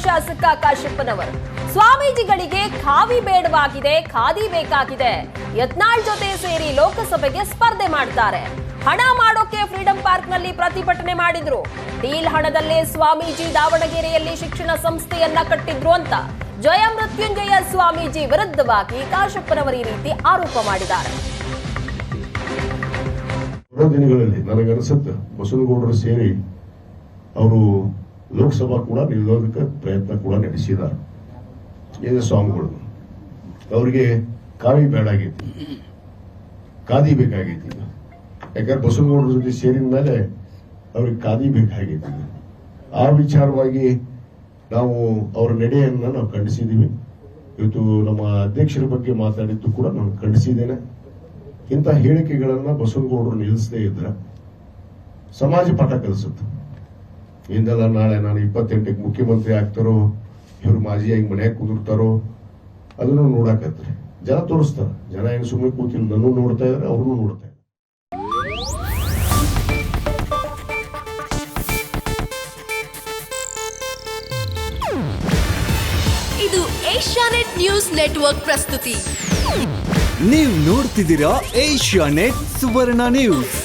ಶಾಸಕ ಕಾಶಪ್ಪನವರು. ಸ್ವಾಮೀಜಿಗಳಿಗೆ ಖಾವಿ ಬೇಡವಾಗಿದೆ, ಖಾದಿ ಬೇಕಾಗಿದೆ. ಯತ್ನಾಳ್ ಜೊತೆ ಸೇರಿ ಲೋಕಸಭೆಗೆ ಸ್ಪರ್ಧೆ ಮಾಡ್ತಾರೆ. ಹಣ ಮಾಡೋಕೆ ಫ್ರೀಡಂ ಪಾರ್ಕ್ ನಲ್ಲಿ ಪ್ರತಿಭಟನೆ ಮಾಡಿದ್ರು. ಡೀಲ್ ಹಣದಲ್ಲೇ ಸ್ವಾಮೀಜಿ ದಾವಣಗೆರೆಯಲ್ಲಿ ಶಿಕ್ಷಣ ಸಂಸ್ಥೆಯನ್ನ ಕಟ್ಟಿದ್ರು ಅಂತ ಜಯ ಮೃತ್ಯುಂಜಯ ಸ್ವಾಮೀಜಿ ವಿರುದ್ಧವಾಗಿ ಕಾಶಪ್ಪನವರು ಈ ರೀತಿ ಆರೋಪ ಮಾಡಿದ್ದಾರೆ. ದಿನಗಳಲ್ಲಿ ನನಗನ್ಸುತ್ತೆ ಬಸವನಗೌಡರು ಸೇರಿ ಅವರು ಲೋಕಸಭಾ ಕೂಡ ನಿಲ್ಲೋದಕ್ಕೆ ಪ್ರಯತ್ನ ಕೂಡ ನಡೆಸಿದ್ದಾರೆ. ಏನು ಸ್ವಾಮಿಗಳು ಅವರಿಗೆ ಕಾವಿ ಬೇಡಾಗೈತಿ, ಖಾದಿ ಬೇಕಾಗೈತಿ. ಯಾಕಂದ್ರೆ ಬಸವನಗೌಡರ ಜೊತೆ ಸೇರಿದ ಮೇಲೆ ಅವ್ರಿಗೆ ಖಾದಿ ಬೇಕಾಗೈತಿ. ಆ ವಿಚಾರವಾಗಿ ನಾವು ಅವರ ನಡೆಯನ್ನ ನಾವು ಖಂಡಿಸಿದ್ದೀವಿ. ಇವತ್ತು ನಮ್ಮ ಅಧ್ಯಕ್ಷರ ಬಗ್ಗೆ ಮಾತಾಡಿದ್ದು ಕೂಡ ನಾನು ಖಂಡಿಸಿದ್ದೇನೆ. ಇಂಥ ಹೇಳಿಕೆಗಳನ್ನ ಬಸವನಗೌಡರು ನಿಲ್ಲಿಸದೇ ಇದ್ರೆ ಸಮಾಜ ಪಾಠ ಕಲಿಸುತ್ತೆ. ಇಂದೆಲ್ಲ ನಾಳೆ ನಾನು 28ಕ್ಕೆ ಮುಖ್ಯಮಂತ್ರಿ ಆಗ್ತಾರೋ, ಇವ್ರು ಮಾಜಿಯಾಗಿ ಮನೆಯಾಗ ಕುದುರ್ತಾರೋ ಅದನ್ನು ನೋಡಾಕತ್ರಿ. ಜನ ತೋರಿಸ್ತಾರ. ಜನ ಏನು ಸುಮ್ಮನೆ ಕೂತಿಲ್ಲ, ನನ್ನೂ ನೋಡ್ತಾ ಇದಾರೆ, ಅವ್ರನ್ನೂ ನೋಡ್ತಾ ಇದ್ದಾರೆ. ಇದು ಏಷ್ಯಾನೆಟ್ ನ್ಯೂಸ್ ನೆಟ್ವರ್ಕ್ ಪ್ರಸ್ತುತಿ. ನೀವು ನೋಡ್ತಿದ್ದೀರಾ ಏಷ್ಯಾನೆಟ್ ಸುವರ್ಣ ನ್ಯೂಸ್.